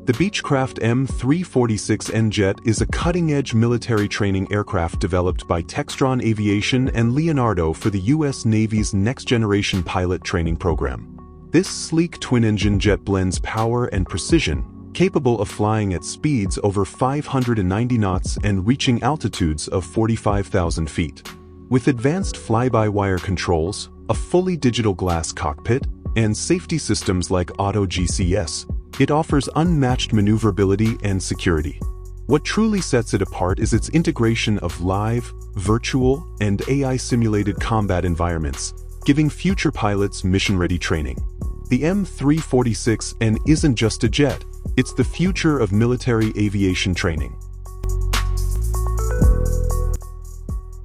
The Beechcraft M346N jet is a cutting-edge military training aircraft developed by Textron Aviation and Leonardo for the U.S. Navy's next-generation pilot training program. This sleek twin-engine jet blends power and precision, capable of flying at speeds over 590 knots and reaching altitudes of 45,000 feet. With advanced fly-by-wire controls, a fully digital glass cockpit, and safety systems like Auto GCS, it offers unmatched maneuverability and security. What truly sets it apart is its integration of live, virtual, and AI-simulated combat environments, giving future pilots mission-ready training. The M346N isn't just a jet, it's the future of military aviation training.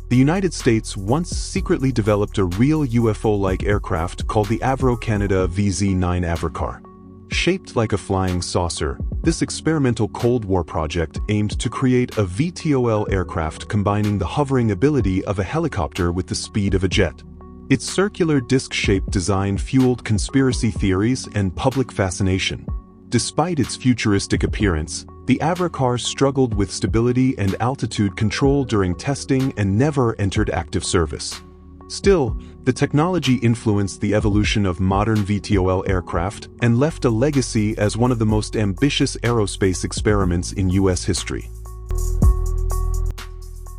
The United States once secretly developed a real UFO-like aircraft called the Avro Canada VZ-9 Avrocar. Shaped like a flying saucer, this experimental Cold War project aimed to create a VTOL aircraft combining the hovering ability of a helicopter with the speed of a jet. Its circular disc-shaped design fueled conspiracy theories and public fascination. Despite its futuristic appearance, the Avrocar struggled with stability and altitude control during testing and never entered active service. Still, the technology influenced the evolution of modern VTOL aircraft and left a legacy as one of the most ambitious aerospace experiments in U.S. history.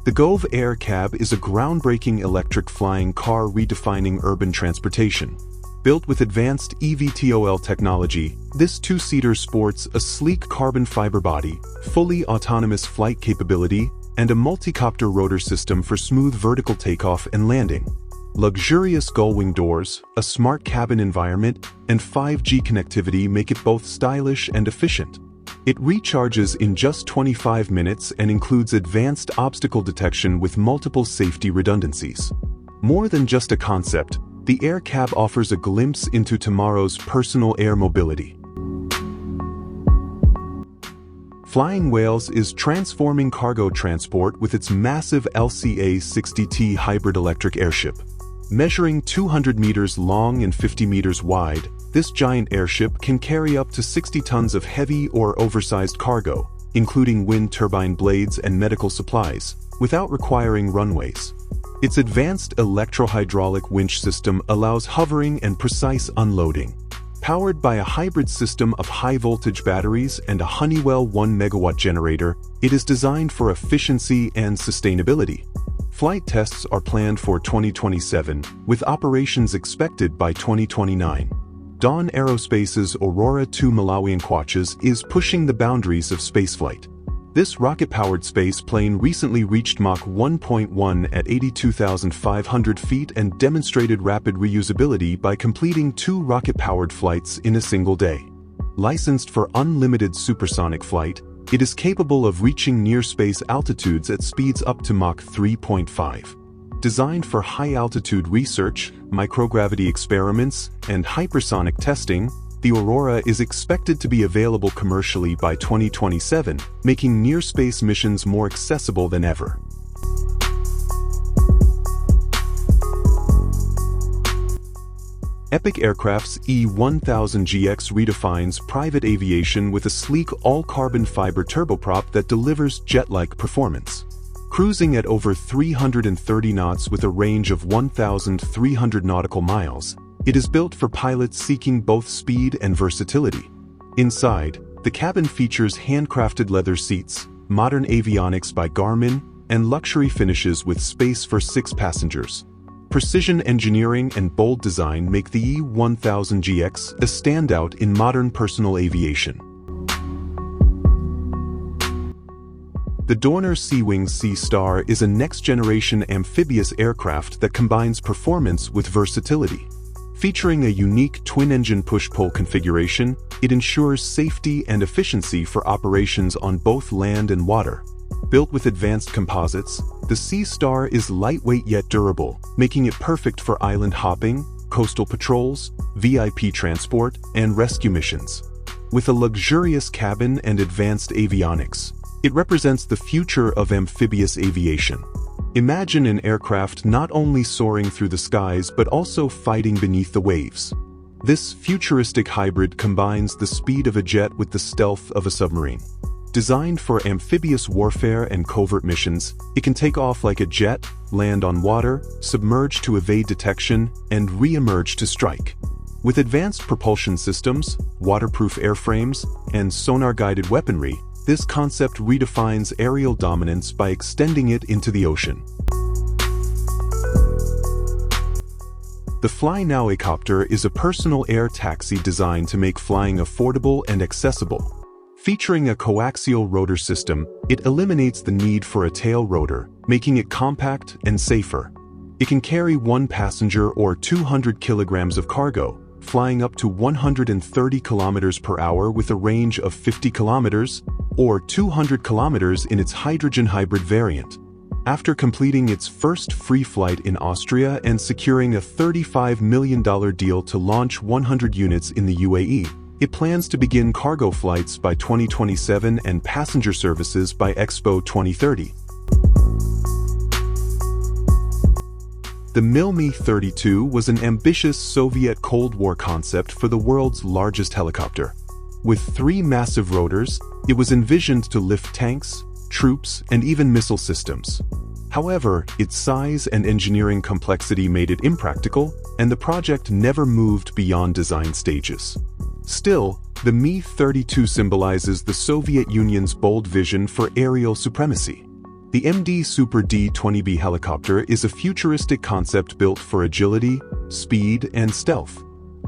The Gove Air Cab is a groundbreaking electric flying car redefining urban transportation. Built with advanced eVTOL technology, this two-seater sports a sleek carbon fiber body, fully autonomous flight capability, and a multi-copter rotor system for smooth vertical takeoff and landing. Luxurious gull-wing doors, a smart cabin environment, and 5G connectivity make it both stylish and efficient. It recharges in just 25 minutes and includes advanced obstacle detection with multiple safety redundancies. More than just a concept, the Air Cab offers a glimpse into tomorrow's personal air mobility. Flying Whales is transforming cargo transport with its massive LCA-60T hybrid electric airship. Measuring 200 meters long and 50 meters wide, this giant airship can carry up to 60 tons of heavy or oversized cargo, including wind turbine blades and medical supplies, without requiring runways. Its advanced electro-hydraulic winch system allows hovering and precise unloading. Powered by a hybrid system of high-voltage batteries and a Honeywell 1-megawatt generator, it is designed for efficiency and sustainability. Flight tests are planned for 2027, with operations expected by 2029. Dawn Aerospace's Aurora 2 Malawian Quachas is pushing the boundaries of spaceflight. This rocket-powered space plane recently reached Mach 1.1 at 82,500 feet and demonstrated rapid reusability by completing 2 rocket-powered flights in a single day. Licensed for unlimited supersonic flight, it is capable of reaching near-space altitudes at speeds up to Mach 3.5. Designed for high-altitude research, microgravity experiments, and hypersonic testing, the Aurora is expected to be available commercially by 2027, making near-space missions more accessible than ever. Epic Aircraft's E1000GX redefines private aviation with a sleek all-carbon fiber turboprop that delivers jet-like performance. Cruising at over 330 knots with a range of 1,300 nautical miles, it is built for pilots seeking both speed and versatility. Inside, the cabin features handcrafted leather seats, modern avionics by Garmin, and luxury finishes with space for 6 passengers. Precision engineering and bold design make the E1000GX a standout in modern personal aviation. The Dornier Seawing Sea Star is a next-generation amphibious aircraft that combines performance with versatility. Featuring a unique twin-engine push-pull configuration, it ensures safety and efficiency for operations on both land and water. Built with advanced composites, the Sea Star is lightweight yet durable, making it perfect for island hopping, coastal patrols, VIP transport, and rescue missions. With a luxurious cabin and advanced avionics, it represents the future of amphibious aviation. Imagine an aircraft not only soaring through the skies but also fighting beneath the waves. This futuristic hybrid combines the speed of a jet with the stealth of a submarine. Designed for amphibious warfare and covert missions, it can take off like a jet, land on water, submerge to evade detection, and re-emerge to strike. With advanced propulsion systems, waterproof airframes, and sonar-guided weaponry, this concept redefines aerial dominance by extending it into the ocean. The Fly Now Acopter is a personal air taxi designed to make flying affordable and accessible. Featuring a coaxial rotor system, it eliminates the need for a tail rotor, making it compact and safer. It can carry one passenger or 200 kilograms of cargo, flying up to 130 kilometers per hour with a range of 50 kilometers or 200 kilometers in its hydrogen hybrid variant. After completing its first free flight in Austria and securing a $35 million deal to launch 100 units in the UAE, it plans to begin cargo flights by 2027 and passenger services by Expo 2030. The Mi-32 was an ambitious Soviet Cold War concept for the world's largest helicopter. With 3 massive rotors, it was envisioned to lift tanks, troops, and even missile systems. However, its size and engineering complexity made it impractical, and the project never moved beyond design stages. Still, the Mi-32 symbolizes the Soviet Union's bold vision for aerial supremacy. The MD Super D-20B helicopter is a futuristic concept built for agility, speed, and stealth.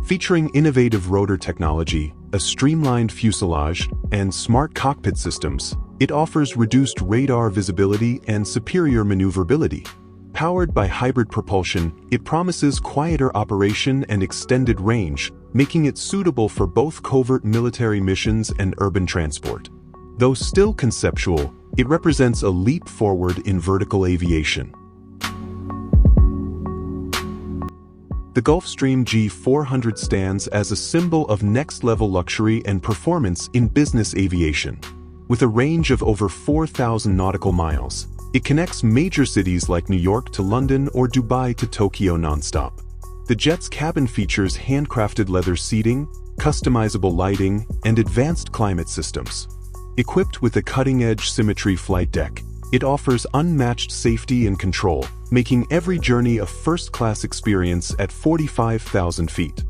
Featuring innovative rotor technology, a streamlined fuselage, and smart cockpit systems, it offers reduced radar visibility and superior maneuverability. Powered by hybrid propulsion, it promises quieter operation and extended range, making it suitable for both covert military missions and urban transport. Though still conceptual, it represents a leap forward in vertical aviation. The Gulfstream G400 stands as a symbol of next-level luxury and performance in business aviation. With a range of over 4,000 nautical miles, it connects major cities like New York to London or Dubai to Tokyo nonstop. The jet's cabin features handcrafted leather seating, customizable lighting, and advanced climate systems. Equipped with a cutting-edge symmetry flight deck, it offers unmatched safety and control, making every journey a first-class experience at 45,000 feet.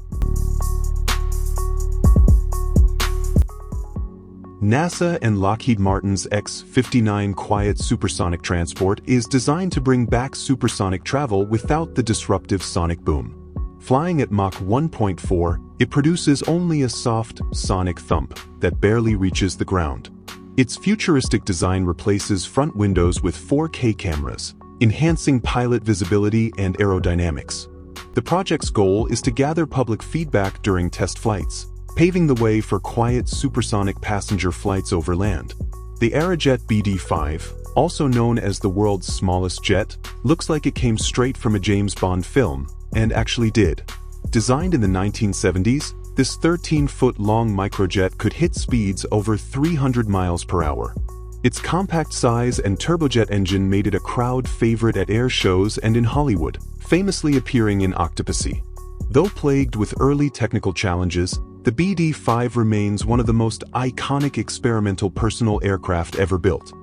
NASA and Lockheed Martin's X-59 quiet supersonic transport is designed to bring back supersonic travel without the disruptive sonic boom. Flying at Mach 1.4, it produces only a soft, sonic thump that barely reaches the ground. Its futuristic design replaces front windows with 4K cameras, enhancing pilot visibility and aerodynamics. The project's goal is to gather public feedback during test flights, paving the way for quiet supersonic passenger flights over land. The Aerojet BD-5, also known as the world's smallest jet, looks like it came straight from a James Bond film, and actually did. Designed in the 1970s, this 13-foot-long microjet could hit speeds over 300 miles per hour. Its compact size and turbojet engine made it a crowd favorite at air shows and in Hollywood, famously appearing in Octopussy. Though plagued with early technical challenges, the BD-5 remains one of the most iconic experimental personal aircraft ever built.